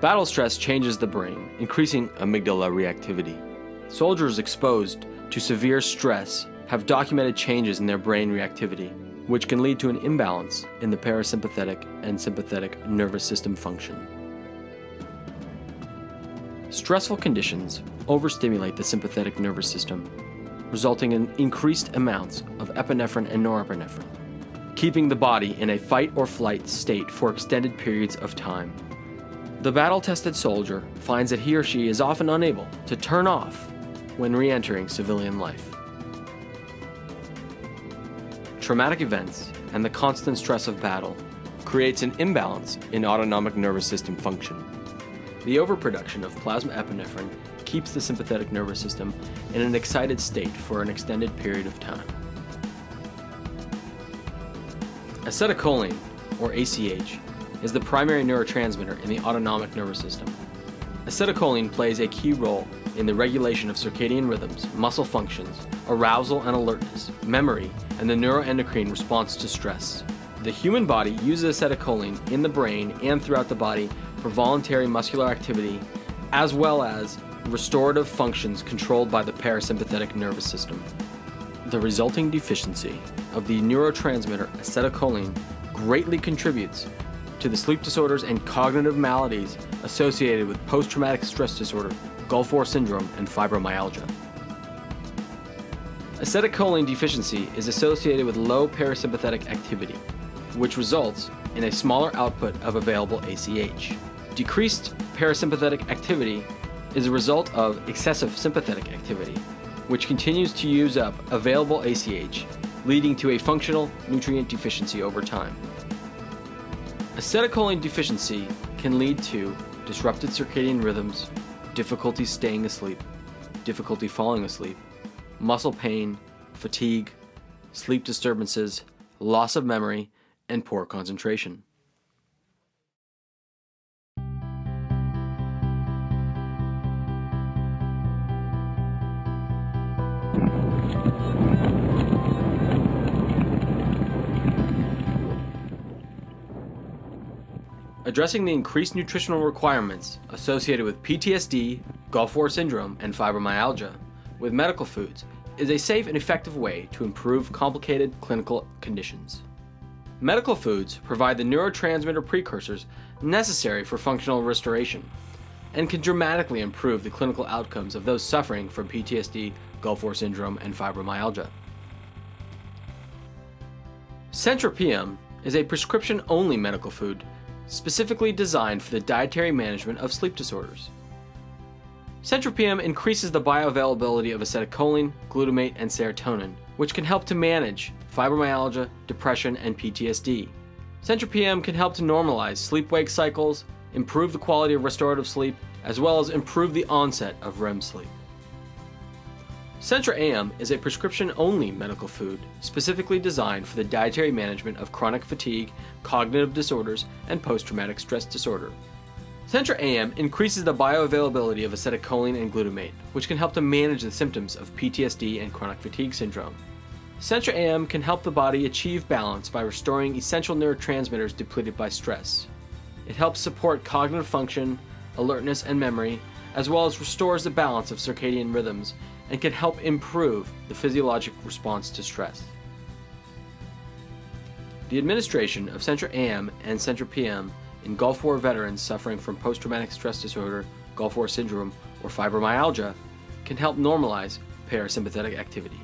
Battle stress changes the brain, increasing amygdala reactivity. Soldiers exposed to severe stress have documented changes in their brain reactivity, which can lead to an imbalance in the parasympathetic and sympathetic nervous system function. Stressful conditions overstimulate the sympathetic nervous system, resulting in increased amounts of epinephrine and norepinephrine, keeping the body in a fight or flight state for extended periods of time. The battle-tested soldier finds that he or she is often unable to turn off when re-entering civilian life. Traumatic events and the constant stress of battle creates an imbalance in autonomic nervous system function. The overproduction of plasma epinephrine keeps the sympathetic nervous system in an excited state for an extended period of time. Acetylcholine, or ACH, is the primary neurotransmitter in the autonomic nervous system. Acetylcholine plays a key role in the regulation of circadian rhythms, muscle functions, arousal and alertness, memory, and the neuroendocrine response to stress. The human body uses acetylcholine in the brain and throughout the body for voluntary muscular activity, as well as restorative functions controlled by the parasympathetic nervous system. The resulting deficiency of the neurotransmitter acetylcholine greatly contributes to the sleep disorders and cognitive maladies associated with post-traumatic stress disorder, Gulf War syndrome, and fibromyalgia. Acetylcholine deficiency is associated with low parasympathetic activity, which results in a smaller output of available ACH. Decreased parasympathetic activity is a result of excessive sympathetic activity, which continues to use up available ACH, leading to a functional nutrient deficiency over time. Acetylcholine deficiency can lead to disrupted circadian rhythms, difficulty staying asleep, difficulty falling asleep, muscle pain, fatigue, sleep disturbances, loss of memory, and poor concentration. Addressing the increased nutritional requirements associated with PTSD, Gulf War syndrome, and fibromyalgia with medical foods is a safe and effective way to improve complicated clinical conditions. Medical foods provide the neurotransmitter precursors necessary for functional restoration and can dramatically improve the clinical outcomes of those suffering from PTSD, Gulf War syndrome, and fibromyalgia. Centropium is a prescription-only medical food specifically designed for the dietary management of sleep disorders. Centropium increases the bioavailability of acetylcholine, glutamate, and serotonin, which can help to manage fibromyalgia, depression, and PTSD. Centropium can help to normalize sleep-wake cycles, improve the quality of restorative sleep, as well as improve the onset of REM sleep. Centra-AM is a prescription-only medical food specifically designed for the dietary management of chronic fatigue, cognitive disorders, and post-traumatic stress disorder. Centra-AM increases the bioavailability of acetylcholine and glutamate, which can help to manage the symptoms of PTSD and chronic fatigue syndrome. Centra-AM can help the body achieve balance by restoring essential neurotransmitters depleted by stress. It helps support cognitive function, alertness, and memory, as well as restores the balance of circadian rhythms and can help improve the physiologic response to stress. The administration of Centra-AM and Centra-PM in Gulf War veterans suffering from post-traumatic stress disorder, Gulf War syndrome, or fibromyalgia can help normalize parasympathetic activity.